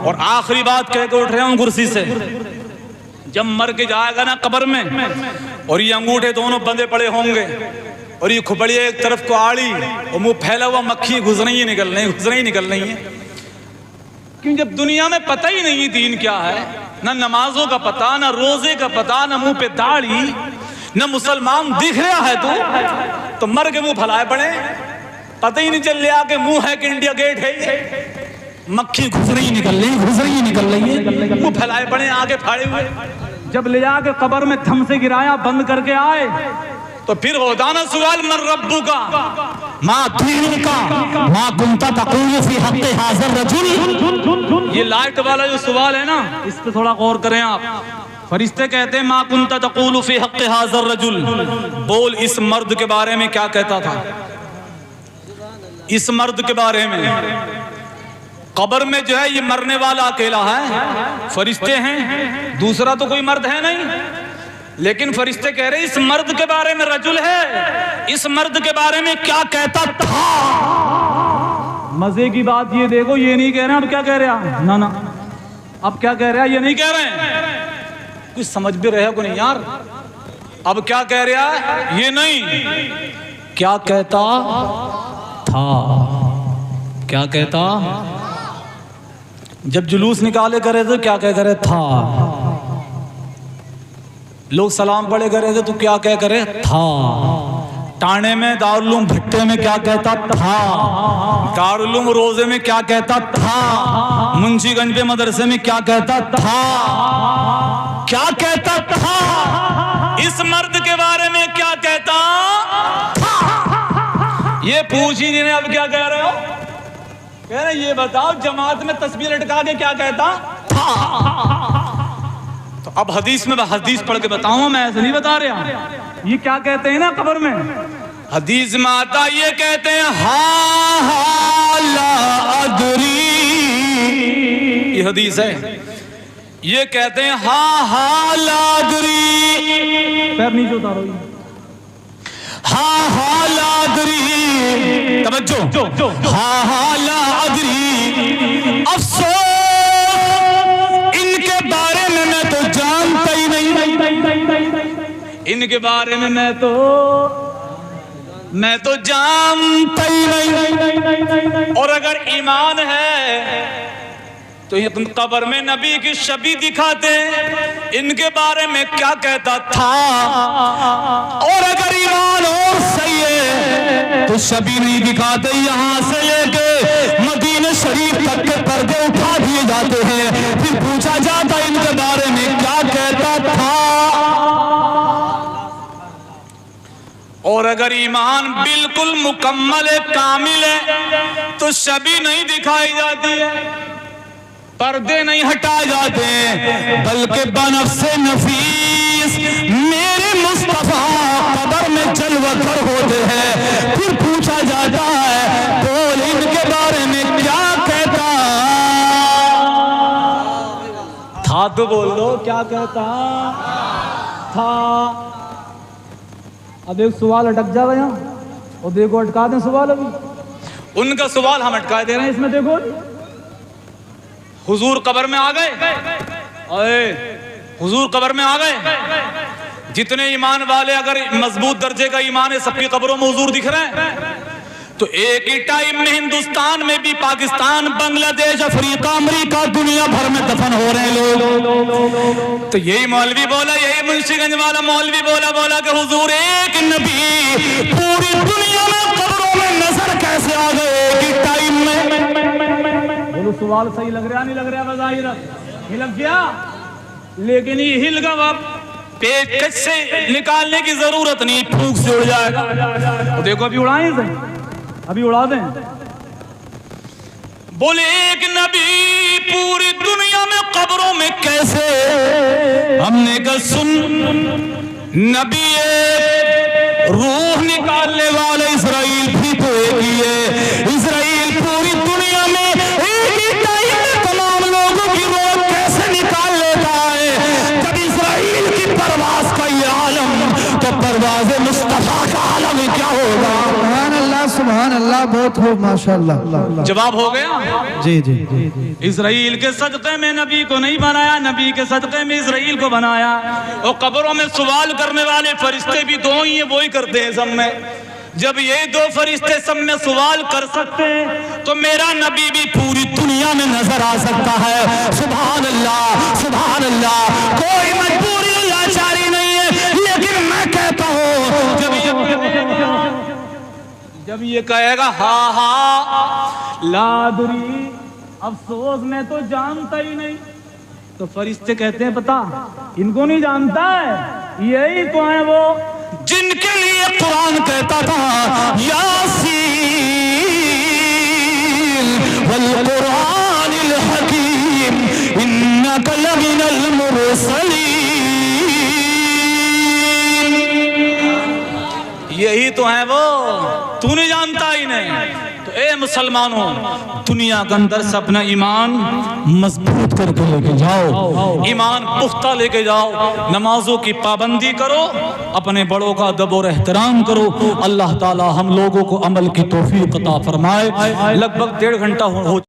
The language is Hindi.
और आखिरी बात कह के उठ रहे हूं कुर्सी से, जब मर के जाएगा ना कब्र में और ये अंगूठे दोनों बंधे पड़े होंगे और ये खुपड़िया एक तरफ को आड़ी और मुंह फैला हुआ, मक्खी घुस रही है निकल रही है। क्यों, जब दुनिया में पता ही नहीं दीन क्या है, ना नमाजों का पता, ना रोजे का पता, ना मुंह पे दाढ़ी, ना मुसलमान दिख रहा है तो मर के मुंह फैलाए पड़े, पता ही नहीं चल रहा कि मुंह है कि इंडिया गेट है। मक्खी घुस रही निकल रही है, मुंह फैलाए पड़े, आगे फाड़े हुए। जब ले जाके कब्र में थम से गिराया, बंद करके आए, तो फिर होता ना सवाल, मन रब्बू का माँ दीनुका माँ कुंता तक़ूलु फी हक़्क़ि हाज़िर रजुल। ये लाइट वाला जो सवाल है ना, इस पे थोड़ा गौर करें आप। फरिश्ते कहते हैं माँ कुंता तक़ूलु फी हक़्क़ि हाज़िर रजुल, बोल इस मर्द के बारे में क्या कहता था, इस मर्द के बारे में। कब्र में जो है ये मरने वाला अकेला है, फरिश्ते हैं, दूसरा तो कोई मर्द है नहीं, लेकिन फरिश्ते कह रहे इस मर्द के बारे में, रजुल है, इस मर्द के बारे में क्या कहता था। मजे की बात ये देखो, ये नहीं कह रहे हैं अब क्या कह रहे हैं, ना ना अब क्या कह रहे हैं, ये नहीं कह रहे हैं, कुछ समझ भी रहे हो को नहीं यार, अब क्या कह रहा है ये नहीं, क्या कहता था, क्या कहता। जब जुलूस निकाले करे तो क्या कह करे था, लोग सलाम पढ़े करे थे तो क्या कह करे था, टाणे में दारुल उलूम भट्टे में क्या कहता था, दारुल उलूम रोजे में क्या कहता था, मुंशीगंज पे मदरसे में क्या कहता था, क्या कहता था, इस मर्द के बारे में क्या कहता था। ये पूछ ही नहीं, अब क्या कह रहे हो, कह रहे ये बताओ जमात में तस्बीह लटका के क्या कहता था। तो अब हदीस में हदीस पढ़ के बताऊं, मैं ऐसे नहीं बता रहा, ये क्या कहते हैं ना कब्र में, हदीस में आता ये कहते हैं हा ला अदरी, ये हदीस है, ये कहते हैं हा ला अदरी, पैर नीचे उतारो, हा ला अदरी, तवज्जो, हा ला अदरी, अफसोस इनके बारे में मैं तो जानता ही नहीं, इनके बारे में मैं तो जानता ही नहीं। और अगर ईमान है तो ये तुम कब्र में नबी की शबी दिखाते, इनके बारे में क्या कहता था। और अगर ईमान और सही है तो शबी नहीं दिखाते, यहाँ से लेके मदीना शरीफ तक के पर्दे उठा दिए जाते हैं, फिर पूछा जाता इनके बारे में क्या कहता था। और अगर ईमान बिल्कुल मुकम्मल है, कामिल है, तो शबी नहीं दिखाई जाती है, पर्दे नहीं हटाए जाते, बल्कि बनफ्से नफीस मेरे मुस्तफा कब्र में जलवगर होते हैं। फिर पूछा जाता है बोल इनके बारे में क्या कहता था, तो बोल दो क्या कहता था। अब एक सवाल अटक जाएगा यहाँ, और देखो अटका दें सवाल, अभी उनका सवाल हम अटका दे रहे हैं इसमें। देखो हुजूर कब्र में आ गए, अरे हुजूर कब्र में आ गए, जितने ईमान वाले अगर मजबूत दर्जे का ईमान है सबकी कब्रों में हुजूर दिख रहे हैं, तो एक ही टाइम में हिंदुस्तान में भी, पाकिस्तान, बांग्लादेश, अफ्रीका, अमेरिका, दुनिया भर में दफन हो रहे हैं लोग। तो यही मौलवी बोला, यही मुंशीगंज वाला मौलवी बोला कि हुजूर एक नबी पूरी दुनिया में कब्रों में नजर कैसे आ गए एक ही टाइम में। बोलो सवाल सही लग रहा नहीं लग रहा, बजाहिर हिल गया, लेकिन ये हिल गया, पेच से निकालने की जरूरत नहीं, फूंक से उड़ जाएगा। तो देखो अभी उड़ाएं, अभी उड़ा दें। बोले एक नबी पूरी दुनिया में कब्रों में कैसे, हमने कहा सुन, नबी रूह निकालने वाले इसराइल भी तो एक ही है, इसराइल पूरी दुनिया में एक ही टाइम में तमाम लोगों की रूह कैसे निकाल लेता है। जब इसराइल की परवाज का ये आलम, तो परवाज़ मुस्तफा का आलम क्या होगा। सुभान अल्लाह, सुभान अल्लाह। जवाब बहुत हो माशाल्लाह। जवाब हो गया। जी जी जी। इसराइल के सदक़े में नबी को नहीं बनाया, नबी के सदक़े में इसराइल को बनाया। और कब्रों में सवाल करने वाले फरिश्ते भी दो ही है, वो ही करते हैं सब में। जब ये दो फरिश्ते सब में सवाल कर सकते हैं तो मेरा नबी भी पूरी दुनिया में नजर आ सकता है। सुभान अल्लाह, सुभान अल्लाह। कोई मजबूरी लाचारी नहीं है, लेकिन मैं कहता हूँ जब ये कहेगा हा हा लादरी, अफसोस मैं तो जानता ही नहीं, तो फरिश्ते कहते हैं पता इनको नहीं जानता है, यही तो है वो जिनके लिए कुरान कहता था यासीन वल कुरानिल हकीम इन्नका लमिनल मुरसलीन। यही तो है वो, तू नहीं जानता ही नहीं। तो ए मुसलमानों, दुनिया के अंदर से अपना ईमान मजबूत करके लेके जाओ, ईमान पुख्ता लेके जाओ, नमाजों की पाबंदी करो, अपने बड़ों का अदब और एहतराम करो। अल्लाह ताला हम लोगों को अमल की तौफीक अता फरमाए। लगभग 1.5 घंटा हो